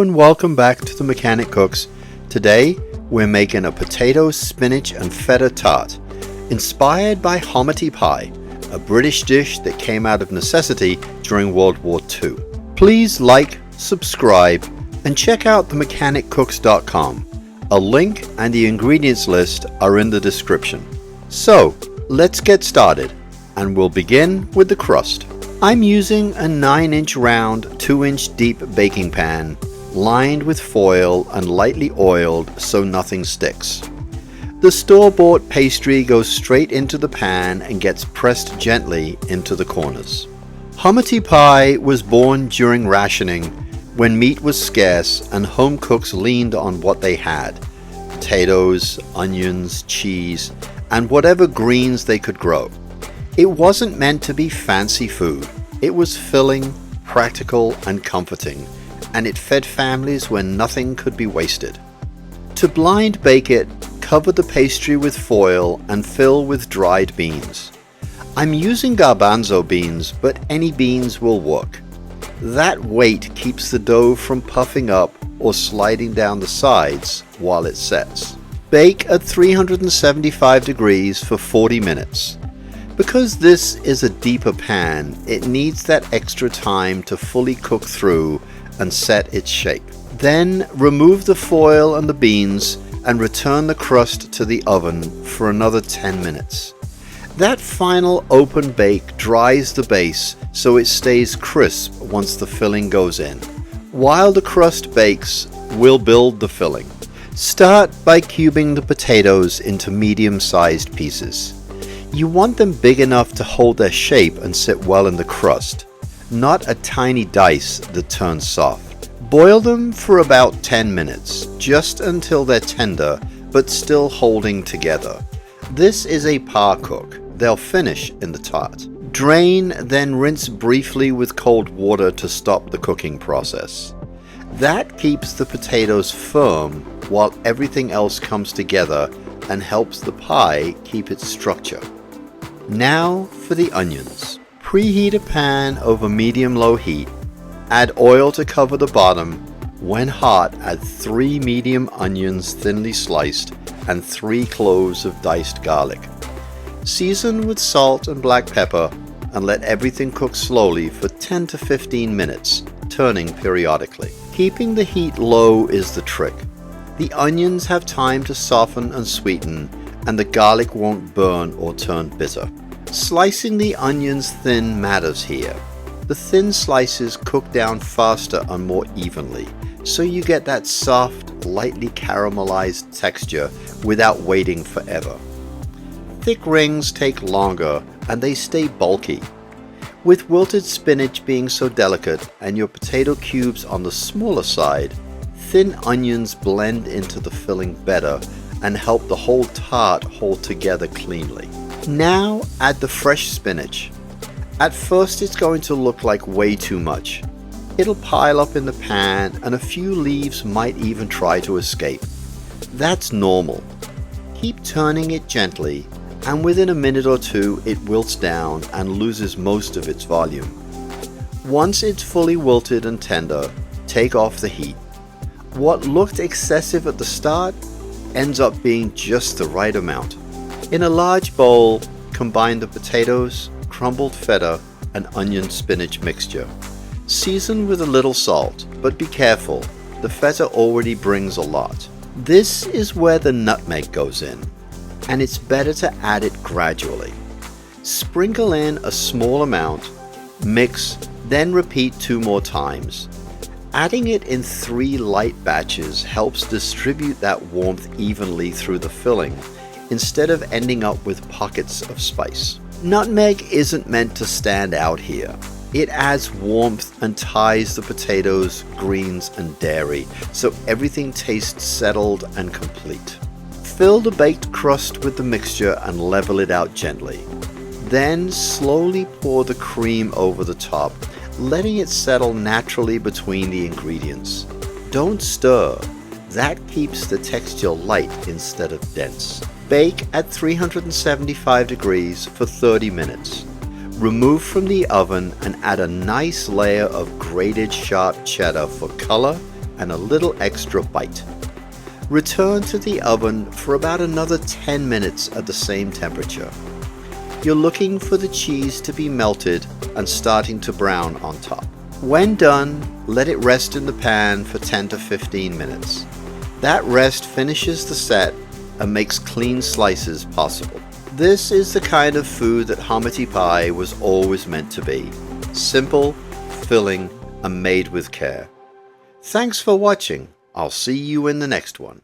and welcome back to the Mechanic Cooks. Today we're making a potato, spinach and feta tart inspired by Homity Pie, a British dish that came out of necessity during World War II. Please like, subscribe and check out themechaniccooks.com. A link and the ingredients list are in the description. So let's get started and we'll begin with the crust. I'm using a 9-inch round, 2-inch deep baking pan lined with foil and lightly oiled so nothing sticks. The store-bought pastry goes straight into the pan and gets pressed gently into the corners. Homity Pie was born during rationing when meat was scarce and home cooks leaned on what they had: potatoes, onions, cheese, and whatever greens they could grow. It wasn't meant to be fancy food. It was filling, practical, and comforting, and it fed families when nothing could be wasted. To blind bake it, cover the pastry with foil and fill with dried beans. I'm using garbanzo beans, but any beans will work. That weight keeps the dough from puffing up or sliding down the sides while it sets. Bake at 375 degrees for 40 minutes. Because this is a deeper pan, it needs that extra time to fully cook through and set its shape. Then remove the foil and the beans and return the crust to the oven for another 10 minutes. That final open bake dries the base so it stays crisp once the filling goes in. While the crust bakes, we'll build the filling. Start by cubing the potatoes into medium-sized pieces. You want them big enough to hold their shape and sit well in the crust, not a tiny dice that turns soft. Boil them for about 10 minutes, just until they're tender but still holding together. This is a par cook. They'll finish in the tart. Drain, then rinse briefly with cold water to stop the cooking process. That keeps the potatoes firm while everything else comes together and helps the pie keep its structure. Now for the onions. Preheat a pan over medium-low heat. Add oil to cover the bottom. When hot, add 3 medium onions thinly sliced and 3 cloves of diced garlic. Season with salt and black pepper and let everything cook slowly for 10 to 15 minutes, turning periodically. Keeping the heat low is the trick. The onions have time to soften and sweeten, and the garlic won't burn or turn bitter. Slicing the onions thin matters here. The thin slices cook down faster and more evenly, so you get that soft, lightly caramelized texture without waiting forever. Thick rings take longer and they stay bulky. With wilted spinach being so delicate and your potato cubes on the smaller side, thin onions blend into the filling better and help the whole tart hold together cleanly. Now add the fresh spinach. At first it's going to look like way too much. It'll pile up in the pan and a few leaves might even try to escape. That's normal. Keep turning it gently and within a minute or two it wilts down and loses most of its volume. Once it's fully wilted and tender, take off the heat. What looked excessive at the start ends up being just the right amount. In a large bowl, combine the potatoes, crumbled feta, and onion spinach mixture. Season with a little salt, but be careful, the feta already brings a lot. This is where the nutmeg goes in, and it's better to add it gradually. Sprinkle in a small amount, mix, then repeat 2 more times. Adding it in 3 light batches helps distribute that warmth evenly through the filling, instead of ending up with pockets of spice. Nutmeg isn't meant to stand out here. It adds warmth and ties the potatoes, greens, and dairy, so everything tastes settled and complete. Fill the baked crust with the mixture and level it out gently. Then slowly pour the cream over the top, letting it settle naturally between the ingredients. Don't stir. That keeps the texture light instead of dense. Bake at 375 degrees for 30 minutes. Remove from the oven and add a nice layer of grated sharp cheddar for color and a little extra bite. Return to the oven for about another 10 minutes at the same temperature. You're looking for the cheese to be melted and starting to brown on top. When done, let it rest in the pan for 10 to 15 minutes. That rest finishes the set and makes clean slices possible. This is the kind of food that Homity Pie was always meant to be. Simple, filling, and made with care. Thanks for watching. I'll see you in the next one.